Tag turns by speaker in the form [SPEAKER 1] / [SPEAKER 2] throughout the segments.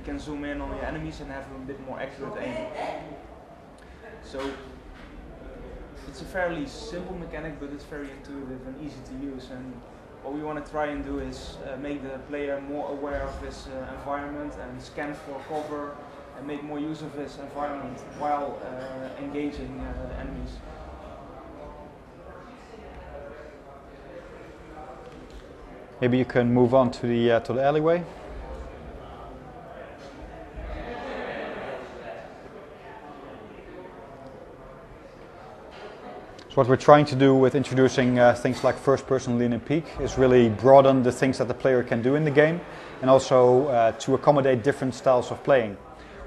[SPEAKER 1] you can zoom in on your enemies and have a bit more accurate aim. So it's a fairly simple mechanic, but it's very intuitive and easy to use. And what we want to try and do is make the player more aware of his environment and scan for cover and make more use of his environment while engaging enemies.
[SPEAKER 2] Maybe you can move on to the alleyway. So what we're trying to do with introducing things like first-person lean and peek is really broaden the things that the player can do in the game, and also to accommodate different styles of playing.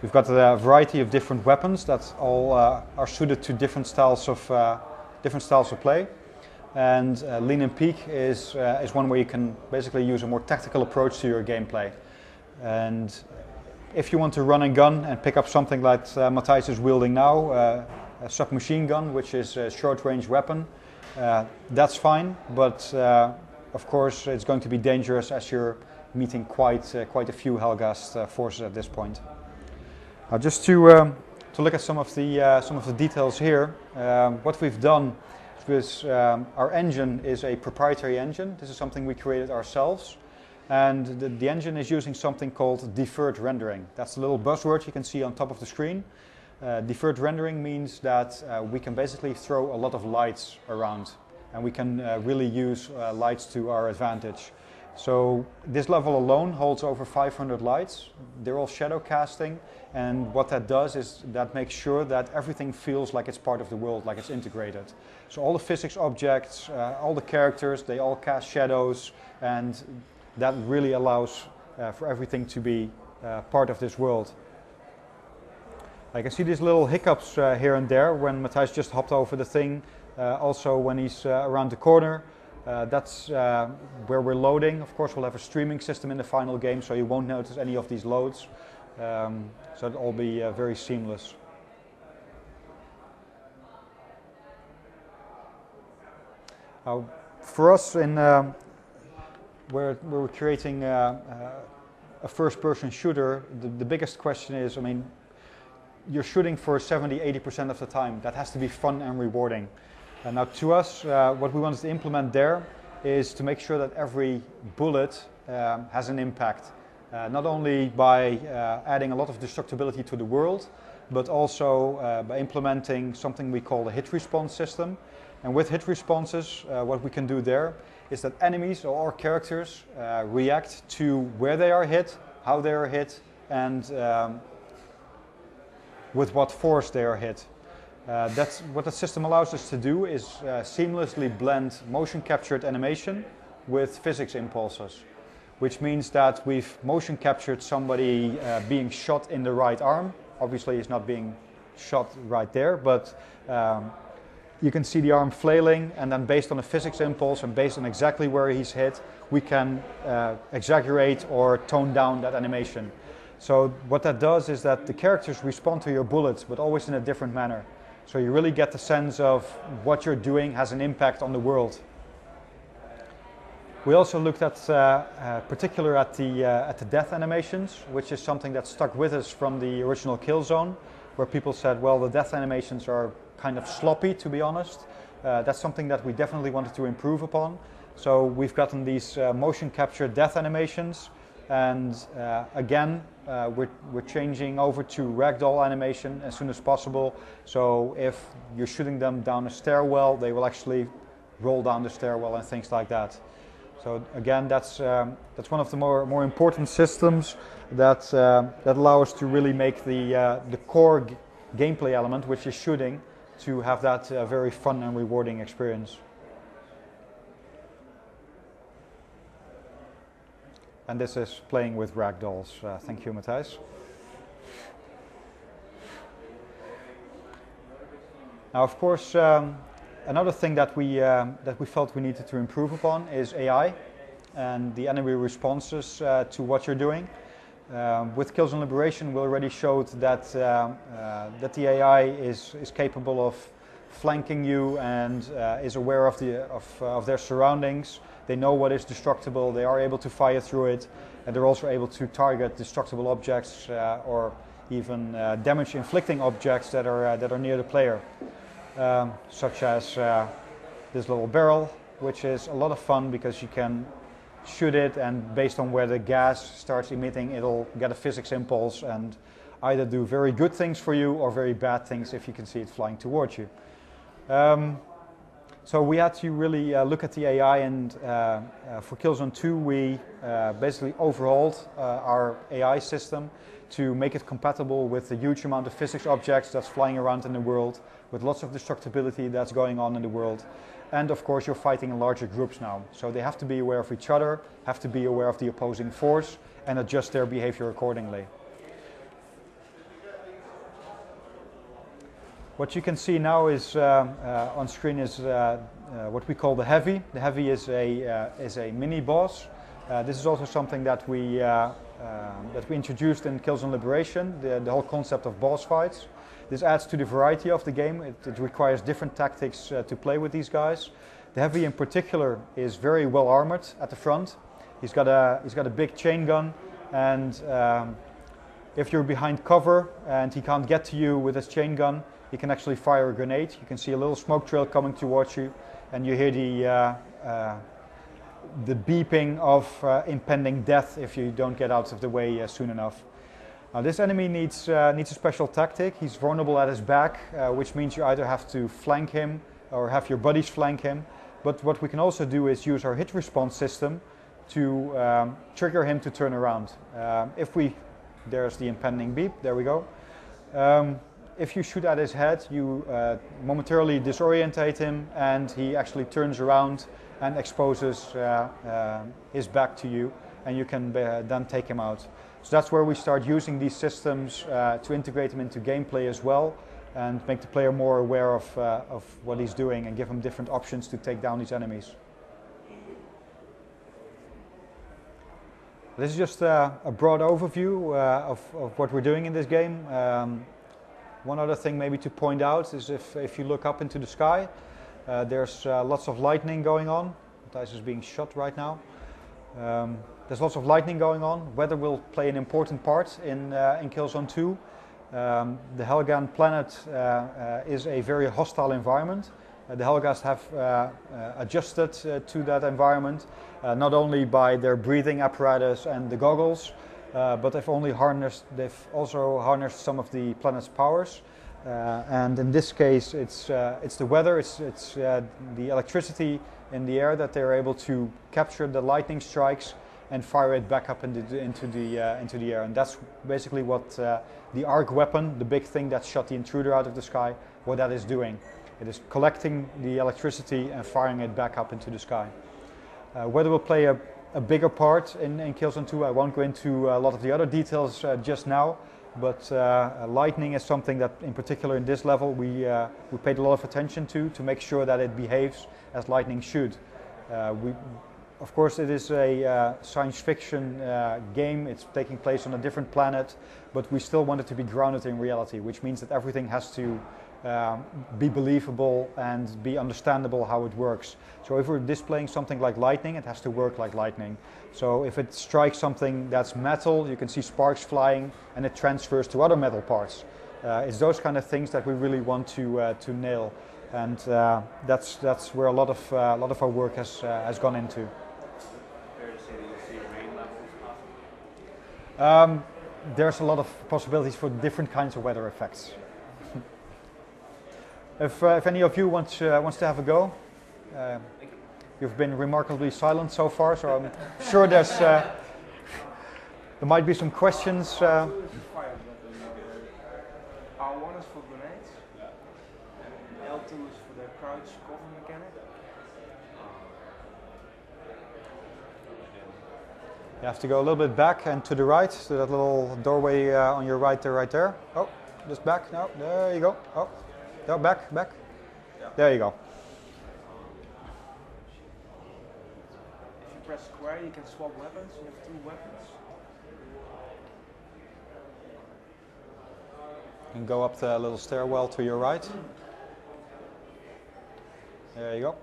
[SPEAKER 2] We've got a variety of different weapons that all are suited to different styles of play. And lean and peek is one where you can basically use a more tactical approach to your gameplay. And if you want to run and gun and pick up something like Matthijs is wielding now, a submachine gun, which is a short-range weapon, that's fine. But of course, it's going to be dangerous as you're meeting quite a few Helghast forces at this point. Now, just to look at some of the details here, what we've done is our engine is a proprietary engine. This is something we created ourselves, and the engine is using something called deferred rendering. That's a little buzzword you can see on top of the screen. Deferred rendering means that we can basically throw a lot of lights around, and we can really use lights to our advantage. So this level alone holds over 500 lights. They're all shadow casting, and what that does is that makes sure that everything feels like it's part of the world, like it's integrated. So all the physics objects, all the characters, they all cast shadows, and that really allows for everything to be part of this world. I can see these little hiccups here and there when Matthijs just hopped over the thing, also when he's around the corner. That's where we're loading. Of course, we'll have a streaming system in the final game, so you won't notice any of these loads. So it'll all be very seamless. For us, where we're creating a first-person shooter, the biggest question is, I mean, you're shooting for 70–80% of the time. That has to be fun and rewarding. Now to us, what we wanted to implement there is to make sure that every bullet has an impact. Not only by adding a lot of destructibility to the world, but also by implementing something we call the hit response system. And with hit responses, what we can do there is that enemies or characters react to where they are hit, how they are hit, and with what force they are hit. That's what the system allows us to do, is seamlessly blend motion captured animation with physics impulses, which means that we've motion captured somebody being shot in the right arm. Obviously he's not being shot right there, but you can see the arm flailing, and then based on a physics impulse and based on exactly where he's hit, we can exaggerate or tone down that animation. So what that does is that the characters respond to your bullets, but always in a different manner. So you really get the sense of what you're doing has an impact on the world. We also looked at, particular at the death animations, which is something that stuck with us from the original Killzone, where people said, well, the death animations are kind of sloppy, to be honest. That's something that we definitely wanted to improve upon. So we've gotten these motion capture death animations, and again, we're changing over to ragdoll animation as soon as possible. So if you're shooting them down a stairwell, they will actually roll down the stairwell and things like that. So again, that's one of the more important systems that allow us to really make the core gameplay element, which is shooting, to have that very fun and rewarding experience. And this is playing with ragdolls. Thank you, Matthijs. Now, of course, another thing that we felt we needed to improve upon is AI and the enemy responses to what you're doing. With Killzone Liberation, we already showed that that the AI is capable of flanking you and is aware of their surroundings They know what is destructible, they are able to fire through it, and they're also able to target destructible objects or even damage inflicting objects that are near the player, such as this little barrel, which is a lot of fun because you can shoot it, and based on where the gas starts emitting, it'll get a physics impulse and either do very good things for you or very bad things if you can see it flying towards you. So we had to really look at the AI, and for Killzone 2 we basically overhauled our AI system to make it compatible with the huge amount of physics objects that's flying around in the world, with lots of destructibility that's going on in the world. And of course you're fighting in larger groups now, so they have to be aware of each other, have to be aware of the opposing force, and adjust their behavior accordingly. What you can see now is on screen is what we call the Heavy. The Heavy is a mini boss. This is also something that we introduced in Killzone Liberation, the whole concept of boss fights. This adds to the variety of the game. It requires different tactics to play with these guys. The Heavy in particular is very well armored at the front. He's got a big chain gun, and if you're behind cover and he can't get to you with his chain gun, he can actually fire a grenade. You can see a little smoke trail coming towards you, and you hear the beeping of impending death if you don't get out of the way soon enough. Now this enemy needs a special tactic. He's vulnerable at his back, which means you either have to flank him or have your buddies flank him. But what we can also do is use our hit response system to trigger him to turn around. There's the impending beep, there we go. If you shoot at his head, you momentarily disorientate him, and he actually turns around and exposes his back to you, and you can then take him out. So that's where we start using these systems to integrate them into gameplay as well, and make the player more aware of what he's doing and give him different options to take down these enemies. This is just a broad overview of what we're doing in this game. One other thing maybe to point out is if you look up into the sky, there's lots of lightning going on. Matthijs is being shot right now. There's lots of lightning going on. Weather will play an important part in Killzone 2. The Helghan planet is a very hostile environment. The Helghast have adjusted to that environment, not only by their breathing apparatus and the goggles, but they've also harnessed some of the planet's powers. And in this case, it's the weather, it's the electricity in the air that they're able to capture the lightning strikes and fire it back up into the air. And that's basically what the arc weapon, the big thing that shot the intruder out of the sky, what that is doing. It is collecting the electricity and firing it back up into the sky. Weather will play a bigger part in Killzone 2. I won't go into a lot of the other details just now, but lightning is something that, in particular in this level, we paid a lot of attention to make sure that it behaves as lightning should. Of course, it is a science fiction game. It's taking place on a different planet, but we still want it to be grounded in reality, which means that everything has to be believable and be understandable how it works. So if we're displaying something like lightning, it has to work like lightning. So if it strikes something that's metal, you can see sparks flying, and it transfers to other metal parts. It's those kind of things that we really want to nail, and that's where a lot of our work has gone into. There's a lot of possibilities for different kinds of weather effects. If any of you wants to have a go, you've been remarkably silent so far, so I'm sure there might be some questions.
[SPEAKER 1] R1 is for grenades, L2 is for the crouch cover mechanic.
[SPEAKER 2] You have to go a little bit back and to the right, to that little doorway on your right there. Oh, just back, no, there you go. Oh. No, back. Yeah. There you go.
[SPEAKER 1] If you press square, you can swap weapons. You have 2 weapons.
[SPEAKER 2] You can go up the little stairwell to your right. There you go.